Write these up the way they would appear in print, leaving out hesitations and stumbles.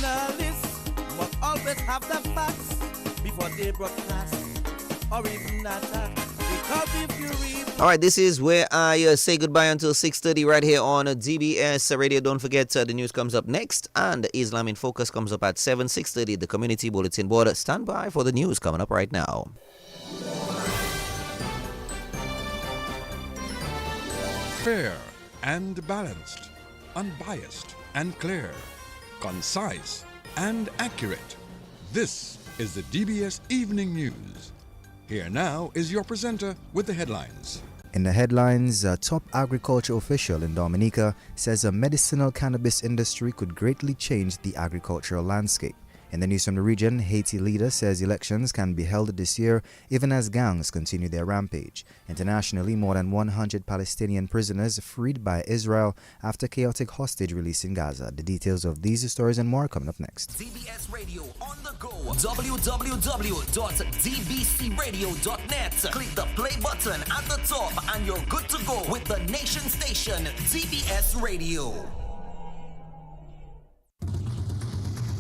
Journalists must always have the facts before they broadcast or even attack. Because if you read... All right, this is where I say goodbye until 6:30 right here on DBS Radio. Don't forget, the news comes up next, and Islam in Focus comes up at 6:30, the Community Bulletin Board. Stand by for the news coming up right now. Fair and balanced, unbiased and clear, concise and accurate. This is the DBS Evening News. Here now is your presenter with the headlines. In the headlines, a top agriculture official in Dominica says a medicinal cannabis industry could greatly change the agricultural landscape. In the news from the region, Haiti leader says elections can be held this year even as gangs continue their rampage. Internationally, more than 100 Palestinian prisoners freed by Israel after chaotic hostage release in Gaza. The details of these stories and more coming up next. DBS Radio on the go. www.dbcradio.net. Click the play button at the top and you're good to go with the nation station, DBS Radio.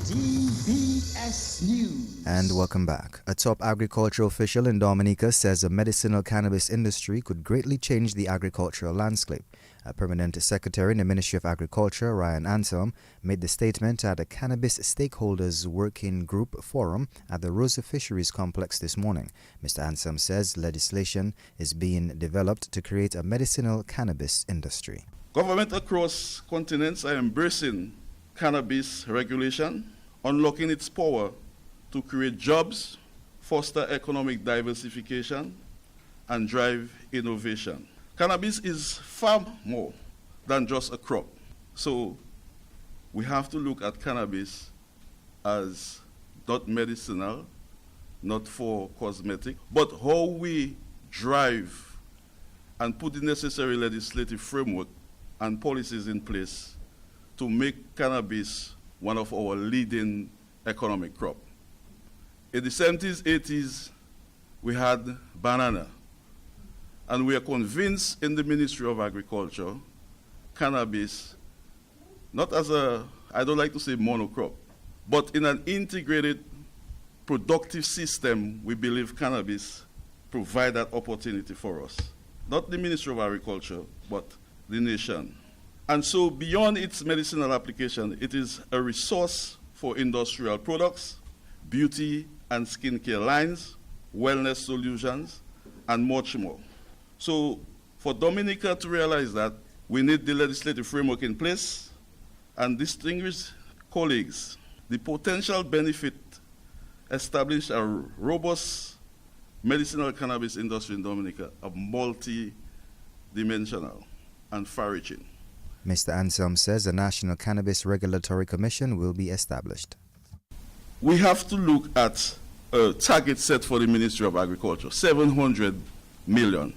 DBS News. And welcome back. A top agricultural official in Dominica says the medicinal cannabis industry could greatly change the agricultural landscape. A permanent secretary in the Ministry of Agriculture, Ryan Anselm, made the statement at a Cannabis Stakeholders Working Group Forum at the Rosa Fisheries Complex this morning. Mr. Anselm says legislation is being developed to create a medicinal cannabis industry. Government across continents are embracing cannabis regulation, unlocking its power to create jobs, foster economic diversification, and drive innovation. Cannabis is far more than just a crop. So we have to look at cannabis as not medicinal, not for cosmetic, but how we drive and put the necessary legislative framework and policies in place to make cannabis one of our leading economic crop. In the 70s, 80s, we had banana. And we are convinced in the Ministry of Agriculture, cannabis, not as a, I don't like to say monocrop, but in an integrated, productive system, we believe cannabis provide that opportunity for us. Not the Ministry of Agriculture, but the nation. And so beyond its medicinal application, it is a resource for industrial products, beauty and skincare lines, wellness solutions, and much more. So for Dominica to realize that, we need the legislative framework in place, and distinguished colleagues, the potential benefit establish a robust medicinal cannabis industry in Dominica, a multi-dimensional and far-reaching. Mr. Anselm says a National Cannabis Regulatory Commission will be established. We have to look at a target set for the Ministry of Agriculture, 700 million.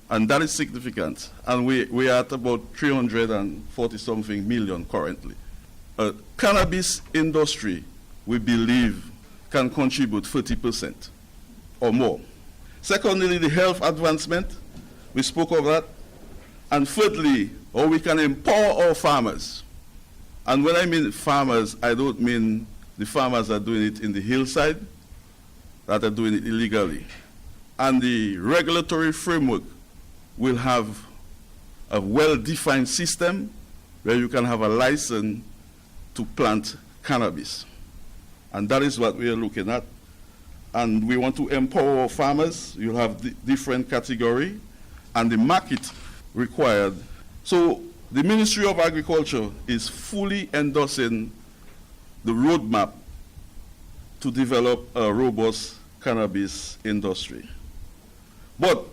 And that is significant. And we are at about 340-something million currently. A cannabis industry, we believe, can contribute 30% or more. Secondly, the health advancement, we spoke of that. And thirdly, how we can empower our farmers. And when I mean farmers, I don't mean the farmers that are doing it in the hillside, that are doing it illegally. And the regulatory framework will have a well-defined system where you can have a license to plant cannabis. And that is what we are looking at. And we want to empower our farmers. You have different category and the market required. So the Ministry of Agriculture is fully endorsing the roadmap to develop a robust cannabis industry. But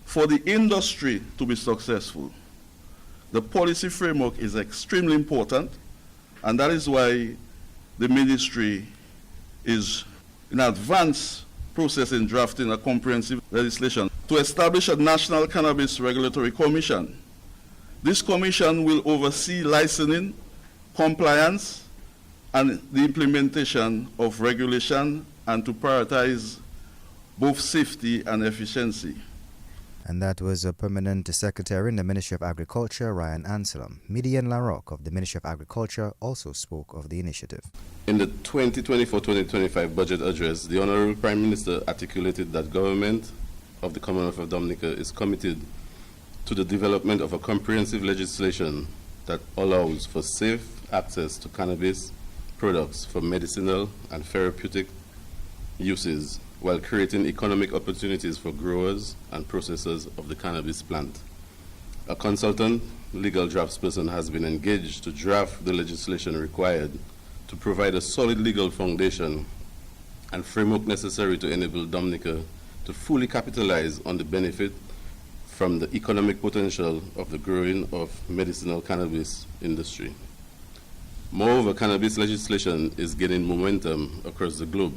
for the industry to be successful, the policy framework is extremely important, and that is why the ministry is in advanced process in drafting a comprehensive legislation to establish a National Cannabis Regulatory Commission. This commission will oversee licensing, compliance, and the implementation of regulation, and to prioritize both safety and efficiency. And that was a permanent secretary in the Ministry of Agriculture, Ryan Anselm. Median Larocque of the Ministry of Agriculture also spoke of the initiative. In the 2024-2025 budget address, the Honorable Prime Minister articulated that government of the Commonwealth of Dominica is committed to the development of a comprehensive legislation that allows for safe access to cannabis products for medicinal and therapeutic uses, while creating economic opportunities for growers and processors of the cannabis plant. A consultant legal draftsperson has been engaged to draft the legislation required to provide a solid legal foundation and framework necessary to enable Dominica to fully capitalize on the benefit from the economic potential of the growing of medicinal cannabis industry. Moreover, cannabis legislation is gaining momentum across the globe.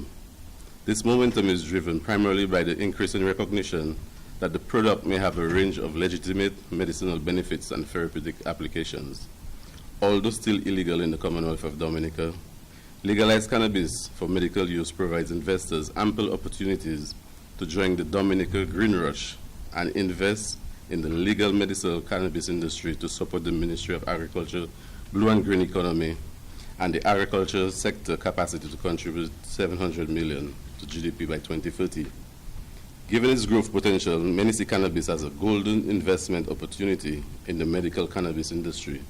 This momentum is driven primarily by the increasing recognition that the product may have a range of legitimate medicinal benefits and therapeutic applications. Although still illegal in the Commonwealth of Dominica, legalized cannabis for medical use provides investors ample opportunities to join the Dominica Green Rush and invest in the legal medicinal cannabis industry to support the Ministry of Agriculture, Blue and Green Economy, and the agriculture sector capacity to contribute 700 million to GDP by 2030. Given its growth potential, many see cannabis as a golden investment opportunity in the medical cannabis industry,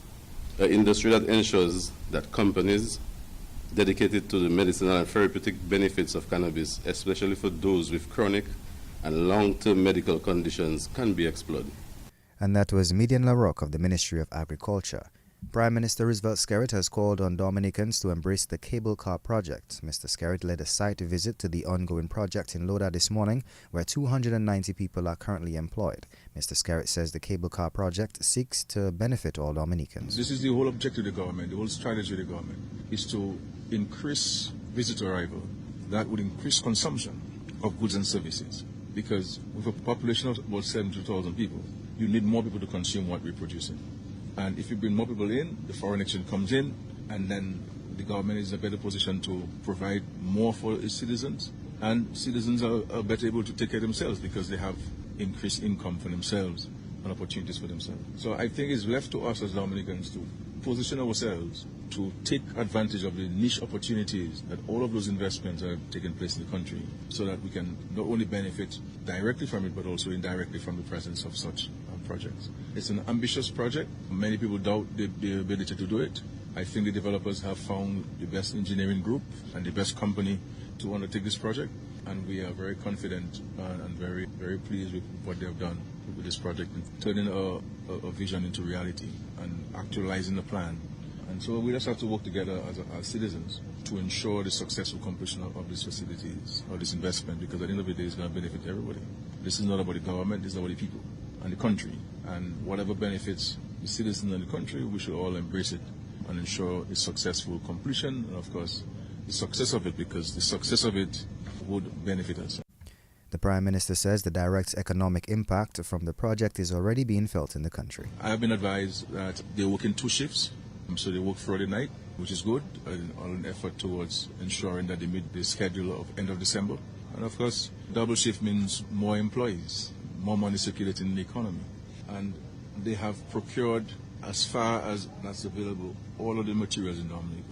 an industry that ensures that companies dedicated to the medicinal and therapeutic benefits of cannabis, especially for those with chronic and long-term medical conditions, can be explored. And that was Median Larocque of the Ministry of Agriculture. Prime Minister Roosevelt Skerritt has called on Dominicans to embrace the cable car project. Mr. Skerritt led a site visit to the ongoing project in Loda this morning, where 290 people are currently employed. Mr. Skerritt says the cable car project seeks to benefit all Dominicans. This is the whole objective of the government, the whole strategy of the government, is to increase visitor arrival. That would increase consumption of goods and services, because with a population of about 72,000 people, you need more people to consume what we're producing. And if you bring more people in, the foreign exchange comes in, and then the government is in a better position to provide more for its citizens. And citizens are better able to take care of themselves because they have increased income for themselves and opportunities for themselves. So I think it's left to us as Dominicans to position ourselves to take advantage of the niche opportunities that all of those investments are taking place in the country, so that we can not only benefit directly from it, but also indirectly from the presence of such projects. It's an ambitious project. Many people doubt the ability to do it. I think the developers have found the best engineering group and the best company to undertake this project, and we are very confident and very, very pleased with what they have done with this project, turning a vision into reality and actualizing the plan. And so we just have to work together as citizens to ensure the successful completion of these facilities or this investment, because at the end of the day, it's going to benefit everybody. This is not about the government, this is about the people and the country. And whatever benefits the citizens and the country, we should all embrace it and ensure its successful completion, and of course, the success of it, because the success of it would benefit us. The Prime Minister says the direct economic impact from the project is already being felt in the country. I have been advised that they work in 2 shifts, so they work Friday night, which is good, all an effort towards ensuring that they meet the schedule of end of December. And of course, double shift means more employees, more money circulating in the economy. And they have procured, as far as that's available, all of the materials in Dominica,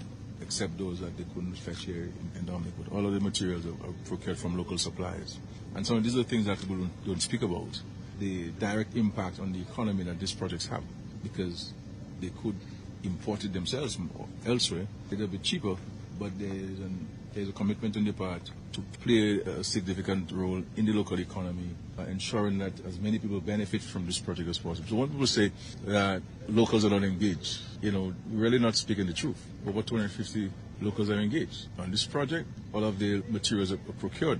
except those that they couldn't fetch here in Dominica. But all of the materials are procured from local suppliers. And some of these are things that people don't speak about, the direct impact on the economy that these projects have, because they could import it themselves from elsewhere. It'll be cheaper, but there's a commitment on their part to play a significant role in the local economy, ensuring that as many people benefit from this project as possible. So when people say that locals are not engaged, we're really not speaking the truth. Over 250 locals are engaged on this project. All of the materials are procured,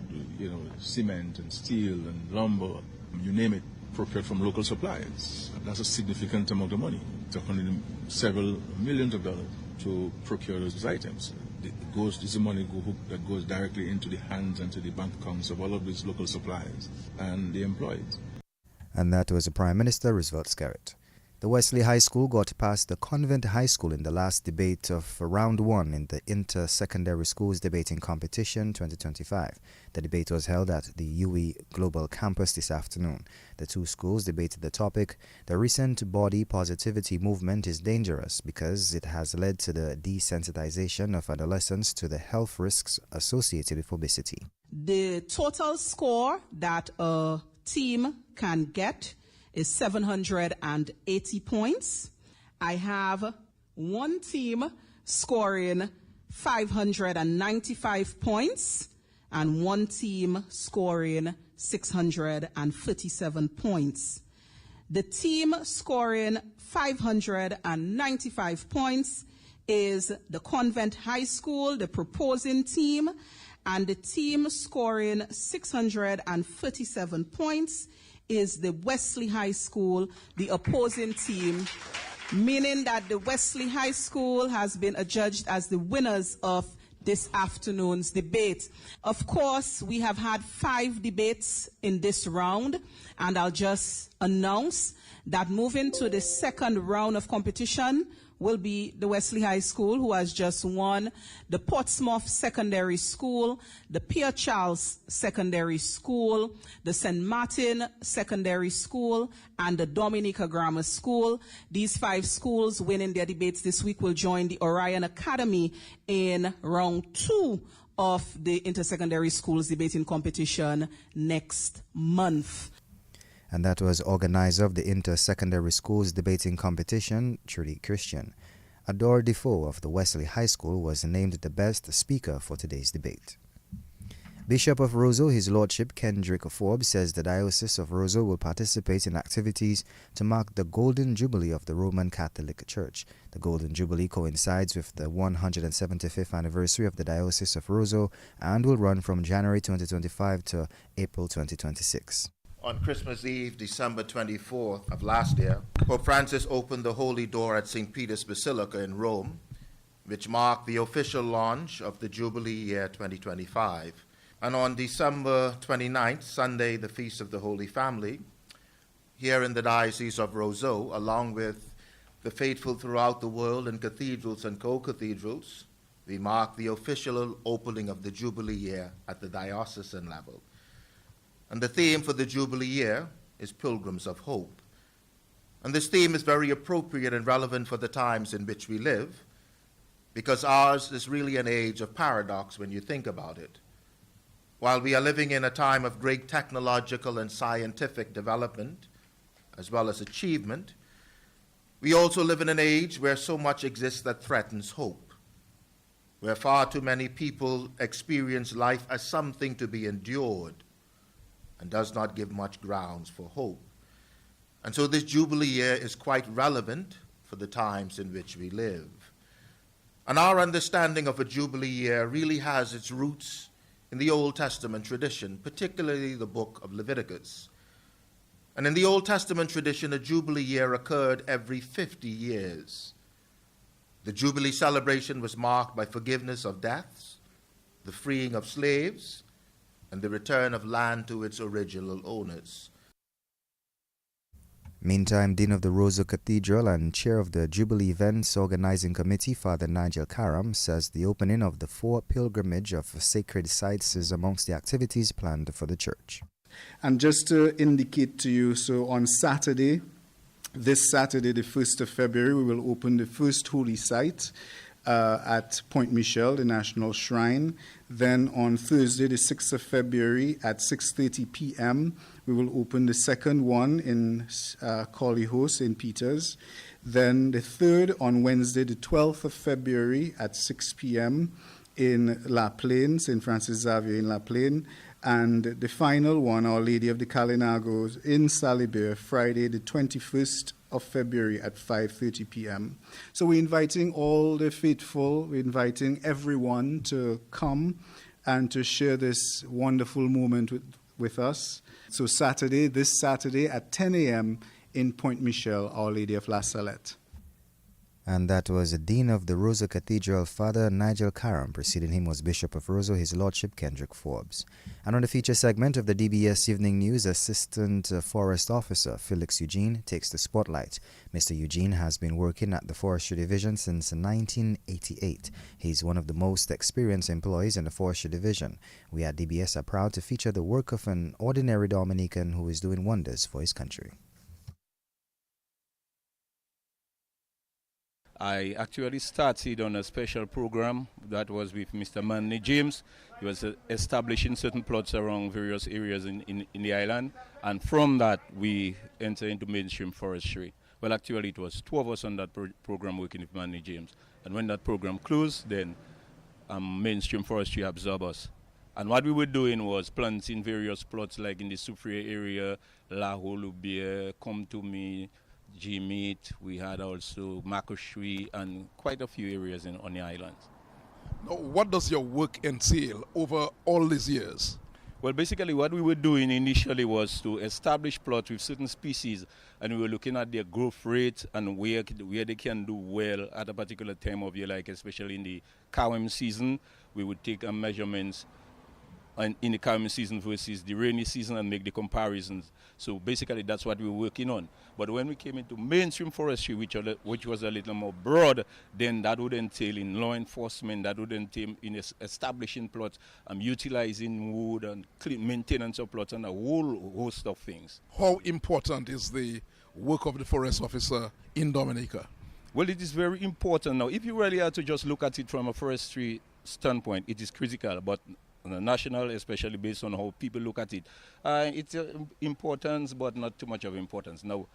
cement and steel and lumber, you name it, procured from local suppliers. That's a significant amount of money. It's several millions of dollars to procure those items. This is money that goes directly into the hands and to the bank accounts of all of these local suppliers and the employees. And that was the Prime Minister Roosevelt Skerritt. The Wesley High School got past the Convent High School in the last debate of round 1 in the Inter-Secondary Schools Debating Competition 2025. The debate was held at the UE Global Campus this afternoon. The two schools debated the topic, "The recent body positivity movement is dangerous because it has led to the desensitization of adolescents to the health risks associated with obesity." The total score that a team can get is 780 points. I have one team scoring 595 points and one team scoring 637 points. The team scoring 595 points is the Convent High School, the proposing team, and the team scoring 637 points is the Wesley High School, the opposing team, meaning that the Wesley High School has been adjudged as the winners of this afternoon's debate. Of course, we have had 5 debates in this round, and I'll just announce that moving to the second round of competition will be the Wesley High School, who has just won, the Portsmouth Secondary School, the Pierre Charles Secondary School, the St. Martin Secondary School, and the Dominica Grammar School. These 5 schools winning their debates this week will join the Orion Academy in round 2 of the Inter-Secondary Schools Debating Competition next month. And that was organizer of the Inter-Secondary Schools Debating Competition, Trudy Christian. Adore Defoe of the Wesley High School was named the best speaker for today's debate. Bishop of Roseau, His Lordship Kendrick Forbes, says the Diocese of Roseau will participate in activities to mark the Golden Jubilee of the Roman Catholic Church. The Golden Jubilee coincides with the 175th anniversary of the Diocese of Roseau and will run from January 2025 to April 2026. On Christmas Eve, December 24th of last year, Pope Francis opened the Holy Door at St. Peter's Basilica in Rome, which marked the official launch of the Jubilee year 2025. And on December 29th, Sunday, the Feast of the Holy Family, here in the Diocese of Roseau, along with the faithful throughout the world in cathedrals and co-cathedrals, we mark the official opening of the Jubilee year at the diocesan level. And the theme for the Jubilee year is Pilgrims of Hope. And this theme is very appropriate and relevant for the times in which we live, because ours is really an age of paradox when you think about it. While we are living in a time of great technological and scientific development, as well as achievement, we also live in an age where so much exists that threatens hope, where far too many people experience life as something to be endured, and does not give much grounds for hope. And so this Jubilee year is quite relevant for the times in which we live. And our understanding of a Jubilee year really has its roots in the Old Testament tradition, particularly the book of Leviticus. And in the Old Testament tradition, a Jubilee year occurred every 50 years. The Jubilee celebration was marked by forgiveness of debts, the freeing of slaves, and the return of land to its original owners. Meantime, Dean of the Roseau Cathedral and Chair of the Jubilee Events Organizing Committee, Father Nigel Karam, says the opening of the 4 pilgrimage of sacred sites is amongst the activities planned for the church. And just to indicate to you, so on Saturday, this Saturday, the 1st of February, we will open the first holy site at Point Michel, the National Shrine. Then on Thursday, the 6th of February at 6:30 p.m., we will open the second one in Collyho, St. Peter's. Then the third on Wednesday, the 12th of February at 6 p.m. in La Plaine, St. Francis Xavier in La Plaine. And the final one, Our Lady of the Calenagos in Salibert, Friday, the 21st of February at 5:30 p.m. So we're inviting all the faithful, we're inviting everyone to come and to share this wonderful moment with us. So this Saturday at 10 a.m. in Point Michel, Our Lady of La Salette. And that was the Dean of the Roseau Cathedral, Father Nigel Karam. Preceding him was Bishop of Roseau, His Lordship Kendrick Forbes. And on the feature segment of the DBS Evening News, Assistant Forest Officer Felix Eugene takes the spotlight. Mr. Eugene has been working at the Forestry Division since 1988. He's one of the most experienced employees in the Forestry Division. We at DBS are proud to feature the work of an ordinary Dominican who is doing wonders for his country. I actually started on a special program that was with Mr. Manley James. He was establishing certain plots around various areas in the island, and from that we entered into mainstream forestry. Well, actually it was 2 of us on that program working with Manley James, and when that program closed, then mainstream forestry absorbed us. And what we were doing was planting various plots like in the Soufriere area, La Holubia, Come to Me, G-Meat, we had also Makoshui, and quite a few areas on the islands. Now, what does your work entail over all these years? Well, basically what we were doing initially was to establish plots with certain species, and we were looking at their growth rate and where they can do well at a particular time of year, like especially in the Kawem season. We would take measurements in the Kawem season versus the rainy season and make the comparisons. So basically that's what we were working on. But when we came into mainstream forestry, which was a little more broad, then that would entail in law enforcement, that would entail in establishing plots, utilizing wood and maintenance of plots and a whole host of things. How important is the work of the forest officer in Dominica? Well, it is very important. Now, if you really are to just look at it from a forestry standpoint, it is critical, but on a national, especially based on how people look at it, it's importance, but not too much of importance. Now,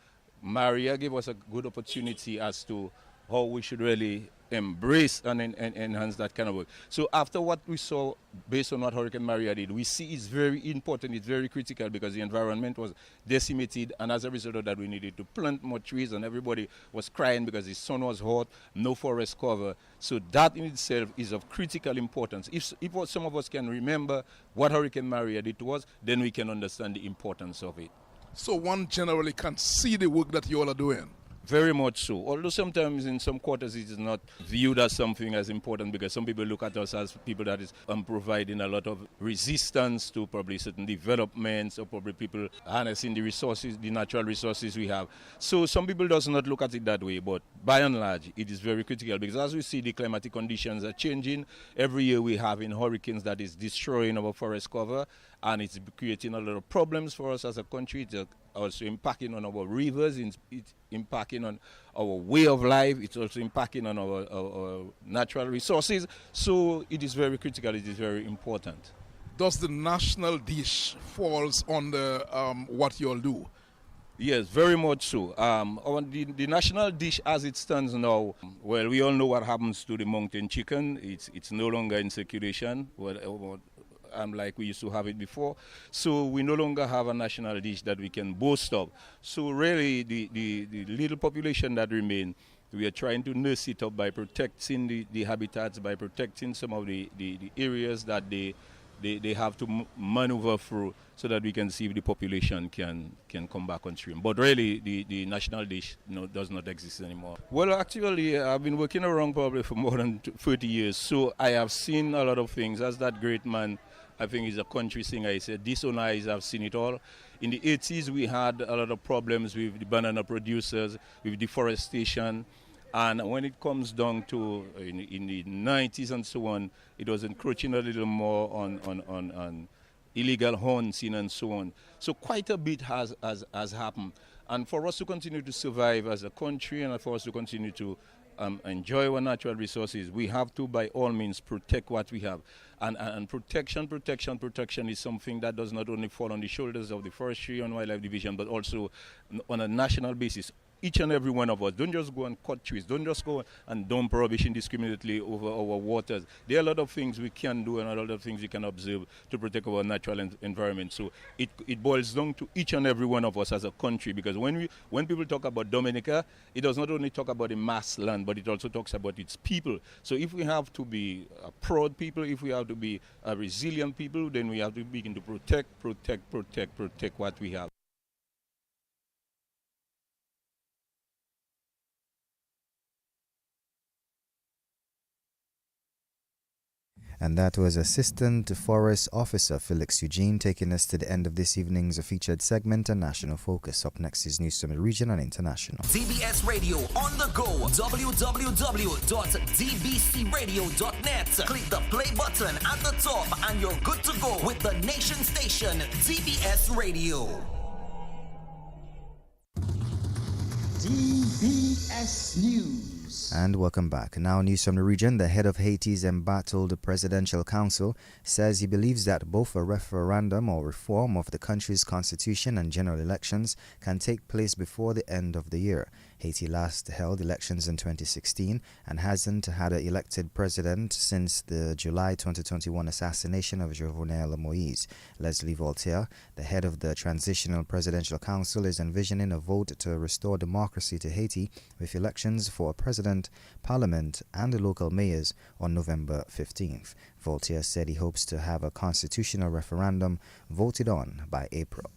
Maria gave us a good opportunity as to how we should really embrace and enhance that kind of work. So after what we saw, based on what Hurricane Maria did, we see it's very important, it's very critical, because the environment was decimated, and as a result of that we needed to plant more trees, and everybody was crying because the sun was hot, no forest cover. So that in itself is of critical importance. If some of us can remember what Hurricane Maria did to us, then we can understand the importance of it. So one generally can see the work that you all are doing. Very much so. Although sometimes in some quarters it is not viewed as something as important, because some people look at us as people that is providing a lot of resistance to probably certain developments, or probably people harnessing the resources, the natural resources we have. So some people does not look at it that way, but by and large it is very critical, because as we see the climatic conditions are changing. Every year we have in hurricanes that is destroying our forest cover, and it's creating a lot of problems for us as a country. It's also impacting on our rivers, it's impacting on our way of life, it's also impacting on our natural resources. So it is very critical, it is very important. Does the national dish falls under what you all do? Yes, very much so. The national dish as it stands now, well, we all know what happens to the mountain chicken. It's no longer in circulation. Like we used to have it before. So we no longer have a national dish that we can boast of. So really the little population that remain, we are trying to nurse it up by protecting the habitats, by protecting some of the areas that they have to maneuver through, so that we can see if the population can come back on stream. But really the national dish does not exist anymore. Well, actually I've been working around probably for more than 30 years, so I have seen a lot of things. As that great man, I think he's a country singer, he said, "This on eyes, I've seen it all." In the 80s, we had a lot of problems with the banana producers, with deforestation. And when it comes down to in the 90s and so on, it was encroaching a little more on illegal hunting and so on. So quite a bit has happened. And for us to continue to survive as a country, and for us to continue to enjoy our natural resources, we have to, by all means, protect what we have. And protection is something that does not only fall on the shoulders of the Forestry and Wildlife Division, but also on a national basis. Each and every one of us, don't just go and cut trees, don't just go and dump rubbish indiscriminately over our waters. There are a lot of things we can do and a lot of things we can observe to protect our natural environment. So it boils down to each and every one of us as a country, because when people talk about Dominica, it does not only talk about the mass land, but it also talks about its people. So if we have to be a proud people, if we have to be a resilient people, then we have to begin to protect what we have. And that was Assistant Forest Officer Felix Eugene taking us to the end of this evening's featured segment and National Focus. Up next is news from the region and international. DBS Radio on the go. www.dbcradio.net. Click the play button at the top and you're good to go with the nation station, DBS Radio. DBS News. And welcome back. Now news from the region. The head of Haiti's embattled Presidential Council says he believes that both a referendum or reform of the country's constitution and general elections can take place before the end of the year. Haiti last held elections in 2016 and hasn't had an elected president since the July 2021 assassination of Jovenel Moise. Leslie Voltaire, the head of the Transitional Presidential Council, is envisioning a vote to restore democracy to Haiti with elections for a president, parliament, and local mayors on November 15th. Voltaire said he hopes to have a constitutional referendum voted on by April.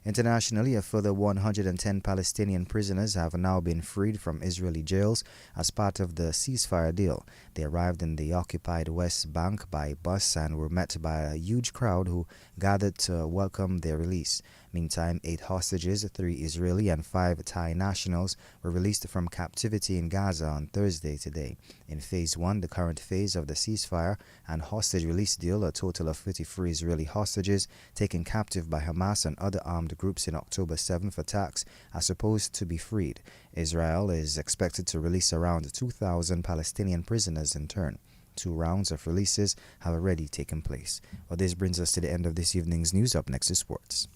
Internationally, a further 110 Palestinian prisoners have now been freed from Israeli jails as part of the ceasefire deal. They arrived in the occupied West Bank by bus and were met by a huge crowd who gathered to welcome their release. Meantime, 8 hostages, 3 Israeli and 5 Thai nationals, were released from captivity in Gaza on Thursday today. In Phase 1, the current phase of the ceasefire and hostage release deal, a total of 53 Israeli hostages taken captive by Hamas and other armed groups in October 7th attacks are supposed to be freed. Israel is expected to release around 2,000 Palestinian prisoners in turn. 2 rounds of releases have already taken place. Well, this brings us to the end of this evening's news. Up next is sports.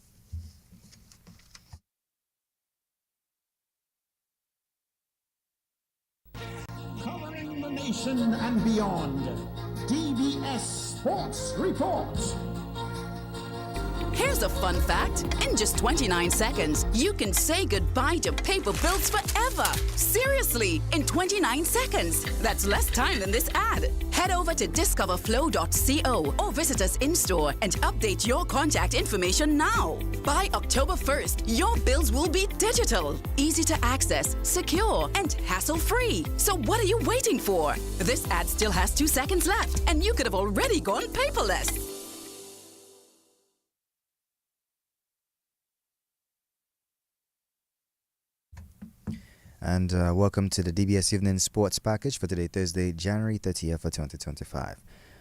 Covering the nation and beyond, DBS Sports Report. Here's a fun fact. In just 29 seconds, you can say goodbye to paper bills forever. Seriously, in 29 seconds. That's less time than this ad. Head over to discoverflow.co or visit us in-store and update your contact information now. By October 1st, your bills will be digital, easy to access, secure, and hassle-free. So what are you waiting for? This ad still has 2 seconds left, and you could have already gone paperless. And welcome to the DBS Evening Sports Package for today, Thursday, January 30th for 2025.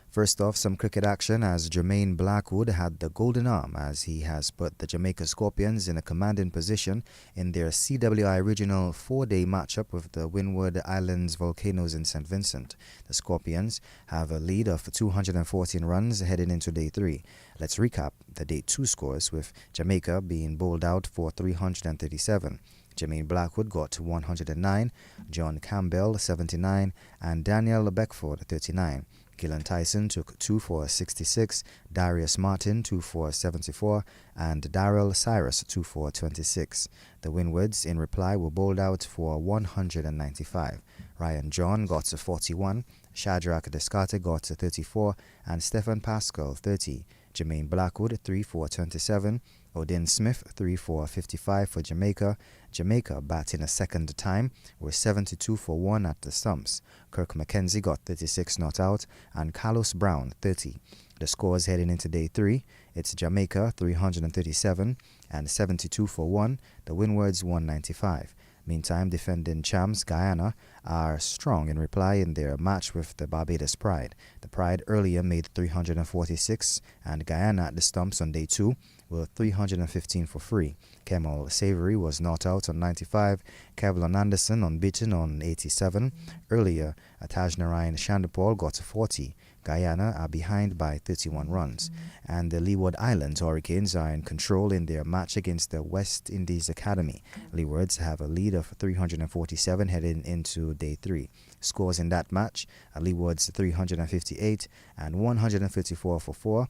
First off, some cricket action as Jermaine Blackwood had the golden arm as he has put the Jamaica Scorpions in a commanding position in their CWI Regional 4-day matchup with the Windward Islands Volcanoes in St. Vincent. The Scorpions have a lead of 214 runs heading into Day 3. Let's recap the Day 2 scores, with Jamaica being bowled out for 337. Jermaine Blackwood got 109, John Campbell 79, and Daniel Beckford 39. Gillan Tyson took 2 for 66, Darius Martin 2 for 74, and Darrell Cyrus 2 for 26. The Windwards, in reply, were bowled out for 195. Ryan John got 41, Shadrach Descartes got 34, and Stephen Pascal 30. Jermaine Blackwood 3 for 27, Odin Smith 3 for 55 for Jamaica. Jamaica batting a second time were 72 for 1 at the stumps. Kirk McKenzie got 36 not out and Carlos Brown 30. The scores heading into Day 3, it's Jamaica 337 and 72 for 1, the Windwards 195. Meantime, defending champs Guyana are strong in reply in their match with the Barbados Pride. The Pride earlier made 346 and Guyana at the stumps on Day 2 were 315 for free. Kemal Savory was not out on 95, Kevlon Anderson unbeaten on 87. Earlier, Taj-Narayan Chandapal got 40. Guyana are behind by 31 runs. And the Leeward Islands Hurricanes are in control in their match against the West Indies Academy. Leewards have a lead of 347 heading into Day 3. Scores in that match, Leewards 358 and 154 for 4.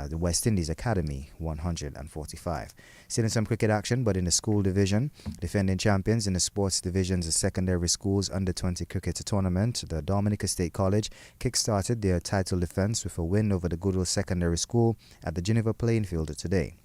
The West Indies Academy 145. Still in some cricket action, but in the school division, defending champions in the sports division's secondary schools under-20 cricket tournament, the Dominica State College kick-started their title defense with a win over the Goodwill Secondary School at the Geneva playing field today.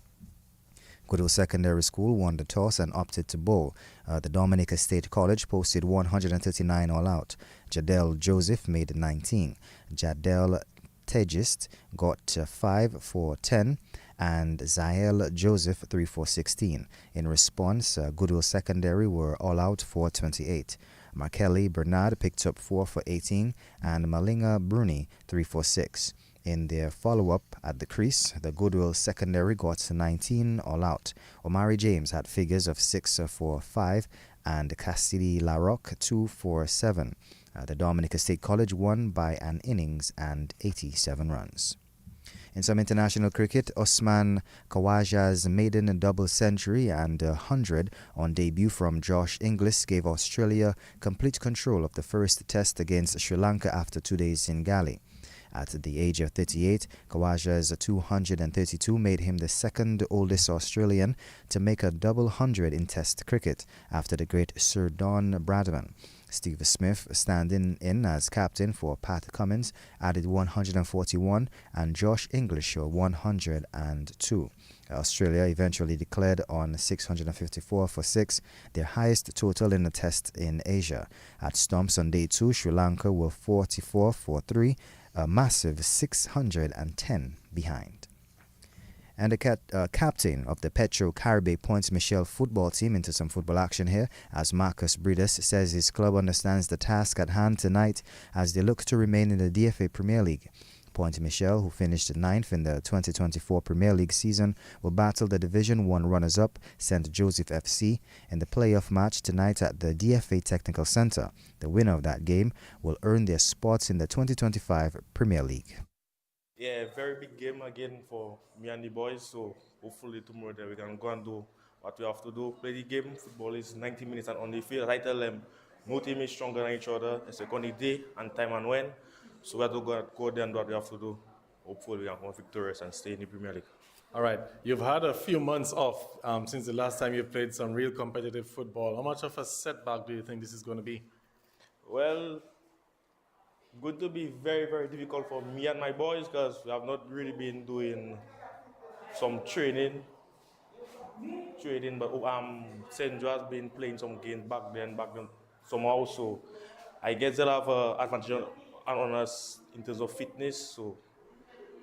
Goodwill Secondary School won the toss and opted to bowl. The Dominica State College posted 139 all out. Jadel Joseph made 19. Jadel Tegist got 5 for 10 and Zael Joseph 3 for 16. In response, Goodwill Secondary were all out for 28. Markelly Bernard picked up 4 for 18 and Malinga Bruni 3 for 6. In their follow-up at the crease, the Goodwill Secondary got 19 all out. Omari James had figures of 6 for 5 and Cassidy Larocque 2 for 7. The Dominica State College won by an innings and 87 runs. In some international cricket, Osman Khawaja's maiden double century and 100 on debut from Josh Inglis gave Australia complete control of the first test against Sri Lanka after 2 days in Galley. At the age of 38, Khawaja's 232 made him the second oldest Australian to make a double 100 in Test cricket after the great Sir Don Bradman. Steve Smith, standing in as captain for Pat Cummins, added 141 and Josh English 102. Australia eventually declared on 654 for 6, their highest total in a test in Asia. At stumps on day 2, Sri Lanka were 44 for 3, a massive 610 behind. And the captain of the Petro Caribe Points Michelle football team into some football action here, as Marcus Bridus says his club understands the task at hand tonight as they look to remain in the DFA Premier League. Point Michelle, who finished 9th in the 2024 Premier League season, will battle the Division 1 runners-up St. Joseph FC in the playoff match tonight at the DFA Technical Centre. The winner of that game will earn their spots in the 2025 Premier League. Yeah, very big game again for me and the boys, so hopefully tomorrow we can go and do what we have to do. Play the game. Football is 90 minutes and on the field. I tell them, no team is stronger than each other. It's a only day and time and when. So we have to go there and do what we have to do. Hopefully we can come victorious and stay in the Premier League. All right. You've had a few months off since the last time you played some real competitive football. How much of a setback do you think this is going to be? Well, going to be very, very difficult for me and my boys because we have not really been doing some training, but St. Joe has been playing some games back then somehow, so I guess they'll have an advantage on us in terms of fitness, so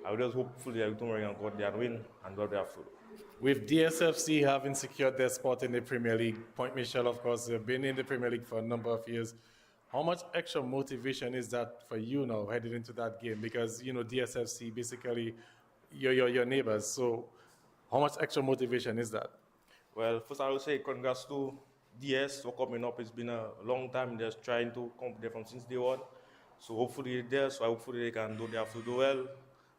I would just hopefully tomorrow we can go there and win and do what they have to do. With DSFC having secured their spot in the Premier League, Point Michelle, of course, they've been in the Premier League for a number of years. How much extra motivation is that for you now headed into that game? Because, you know, DSFC, basically, you're your neighbors. So how much extra motivation is that? Well, first I will say congrats to DS for coming up. It's been a long time. They're trying to come there from since day one. So hopefully they're there. So hopefully they can do. They have to do well.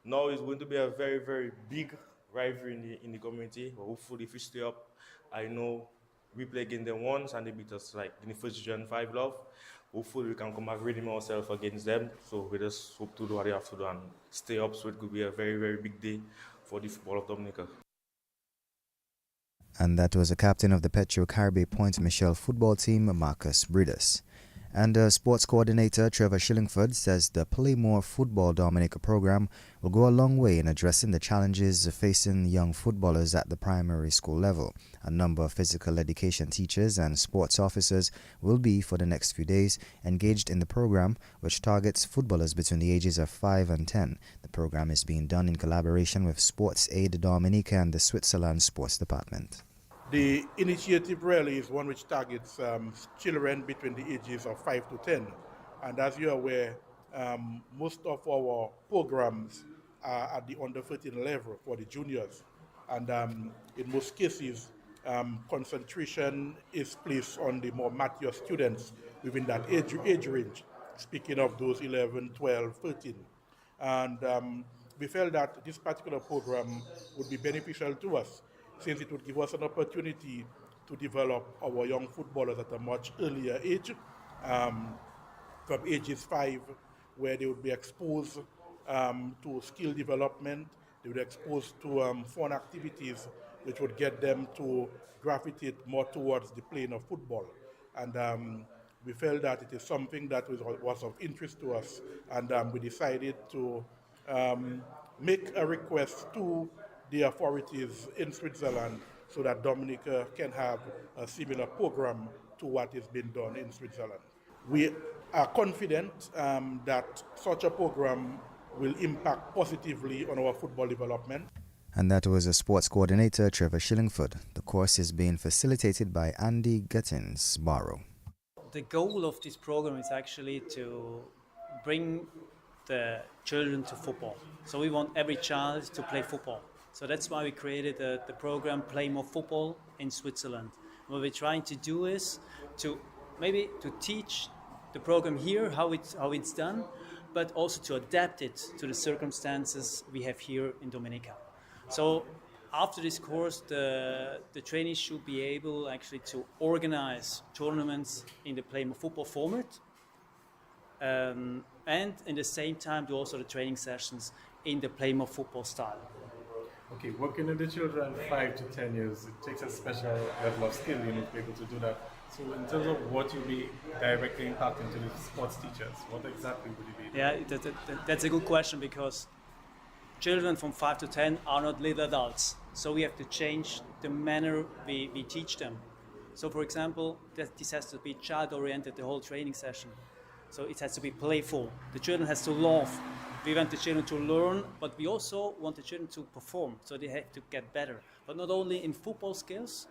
Now it's going to be a very, very big rivalry in the community. But hopefully if we stay up, I know we play against them once and they beat us like in the first Gen 5 love. Hopefully we can come back redeem ourselves against them. So we just hope to do what they have to do and stay up. So it could be a very, very big day for the football of Dominica. And that was the captain of the Petro Caribe Point Michelle football team, Marcus Bridus. And sports coordinator Trevor Shillingford says the Play More Football Dominica program will go a long way in addressing the challenges facing young footballers at the primary school level. A number of physical education teachers and sports officers will be, for the next few days, engaged in the program, which targets footballers between the ages of 5 and 10. The program is being done in collaboration with Sports Aid Dominica and the Switzerland Sports Department. The initiative really is one which targets children between the ages of 5 to 10. And as you're aware, most of our programs are at the under 13 level for the juniors. And in most cases, concentration is placed on the more mature students within that age range, speaking of those 11, 12, 13. And we felt that this particular program would be beneficial to us, since it would give us an opportunity to develop our young footballers at a much earlier age, from ages 5, where they would be exposed to skill development, they would be exposed to fun activities which would get them to gravitate more towards the playing of football. And we felt that it is something that was of interest to us, and we decided to make a request to the authorities in Switzerland so that Dominica can have a similar program to what is being done in Switzerland. We are confident that such a program will impact positively on our football development. And that was a sports coordinator, Trevor Shillingford. The course is being facilitated by Andy Guttins Barrow. The goal of this program is actually to bring the children to football. So we want every child to play football. So that's why we created the program Play More Football in Switzerland. What we're trying to do is to teach the program here, how it's done, but also to adapt it to the circumstances we have here in Dominica. So after this course, the trainees should be able actually to organize tournaments in the Play More Football format, and in the same time do also the training sessions in the Play More Football style. Okay, working with the children 5 to 10 years, it takes a special level of skill, to be able to do that. So in terms of what you'll be directly impacting to the sports teachers, what exactly would it be? Yeah, that's a good question, because children from 5 to 10 are not little adults. So we have to change the manner we teach them. So for example, this has to be child-oriented, the whole training session. So it has to be playful. The children has to laugh. We want the children to learn, but we also want the children to perform. So they have to get better. But not only in football skills,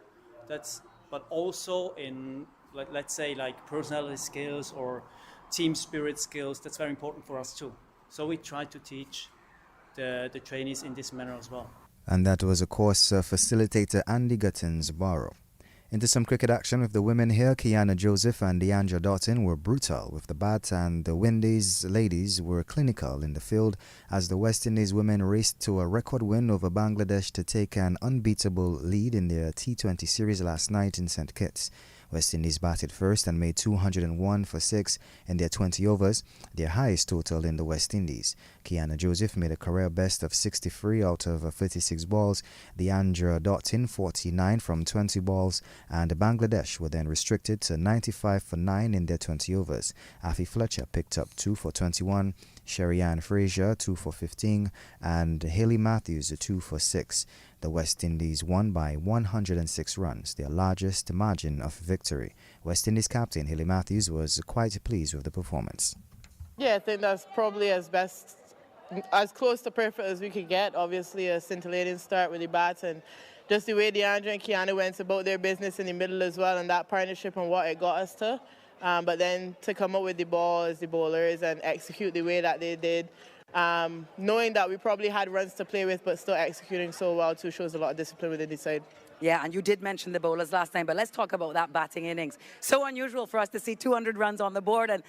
but also in, let's say, like personality skills or team spirit skills. That's very important for us too. So we try to teach the trainees in this manner as well. And that was, of course, facilitator Andy Guttins Barrow. Into some cricket action with the women here. Kiana Joseph and Deandra Doughton were brutal with the bat, and the Windies ladies were clinical in the field as the West Indies women raced to a record win over Bangladesh to take an unbeatable lead in their T20 series last night in St. Kitts. West Indies batted first and made 201 for 6 in their 20 overs, their highest total in the West Indies. Kiana Joseph made a career best of 63 out of 36 balls, Deandra Doughton 49 from 20 balls, and Bangladesh were then restricted to 95 for 9 in their 20 overs. Afi Fletcher picked up 2 for 21, Sherry-Ann Frazier 2 for 15, and Haley Matthews 2 for 6. The West Indies won by 106 runs, their largest margin of victory. West Indies captain Haley Matthews was quite pleased with the performance. Yeah, I think that's probably as close to perfect as we could get. Obviously, a scintillating start with the bats, and just the way Deandra and Kiana went about their business in the middle as well, and that partnership and what it got us to. But then to come up with the ball as the bowlers and execute the way that they did, knowing that we probably had runs to play with, but still executing so well too, shows a lot of discipline within the side. Yeah, and you did mention the bowlers last time, but let's talk about that batting innings. So unusual for us to see 200 runs on the board and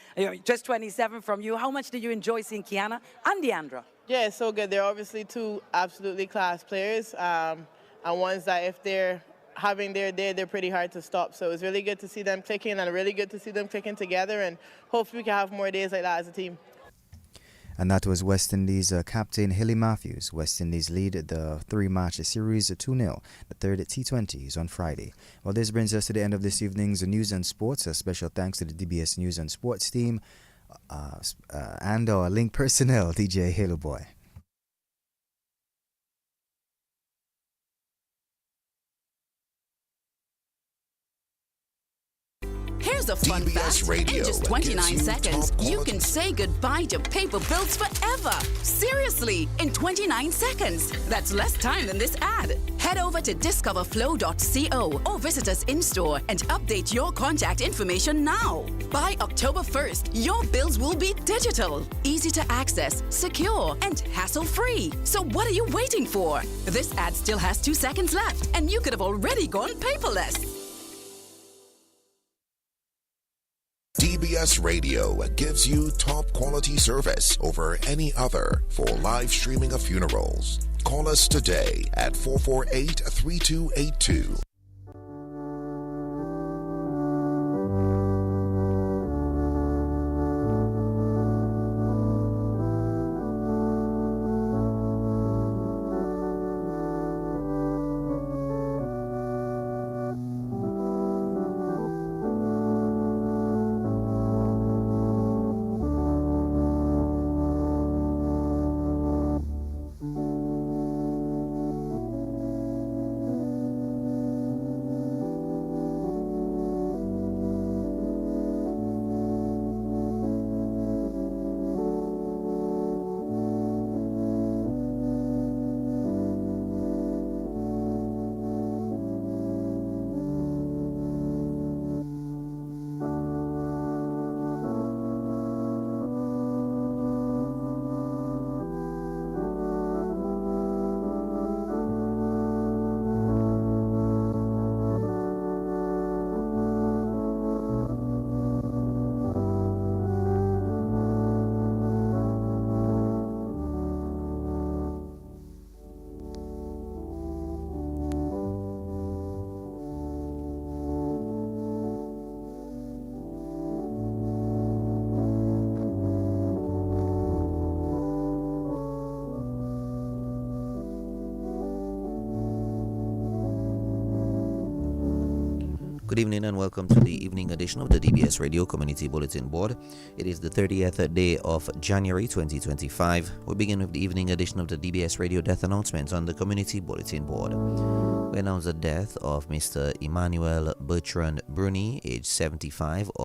just 27 from you. How much did you enjoy seeing Kiana and Deandra? Yeah, it's so good. They're obviously two absolutely class players, and ones that if they're having their day, they're pretty hard to stop. So it was really good to see them clicking and really good to see them clicking together, and hopefully we can have more days like that as a team. And that was West Indies captain Haley Matthews. West Indies lead the 3-match series 2-0. The third T20 is on Friday. Well, this brings us to the end of this evening's news and sports. A special thanks to the DBS News and Sports team and our link personnel, DJ Halo Boy. Here's a fun DBS fact. Radio In just 29 gives you seconds, top you quality. can say goodbye to paper bills forever. Seriously, in 29 seconds. That's less time than this ad. Head over to discoverflow.co or visit us in-store and update your contact information now. By October 1st, your bills will be digital, easy to access, secure, and hassle-free. So what are you waiting for? This ad still has 2 seconds left, and you could have already gone paperless. DBS Radio gives you top quality service over any other for live streaming of funerals. Call us today at 448-3282. Good evening and welcome to the evening edition of the DBS Radio Community Bulletin Board. It is the 30th day of January 2025. We begin with the evening edition of the DBS Radio death announcements on the Community Bulletin Board. We announce the death of Mr. Emmanuel Bertrand Bruni, age 75,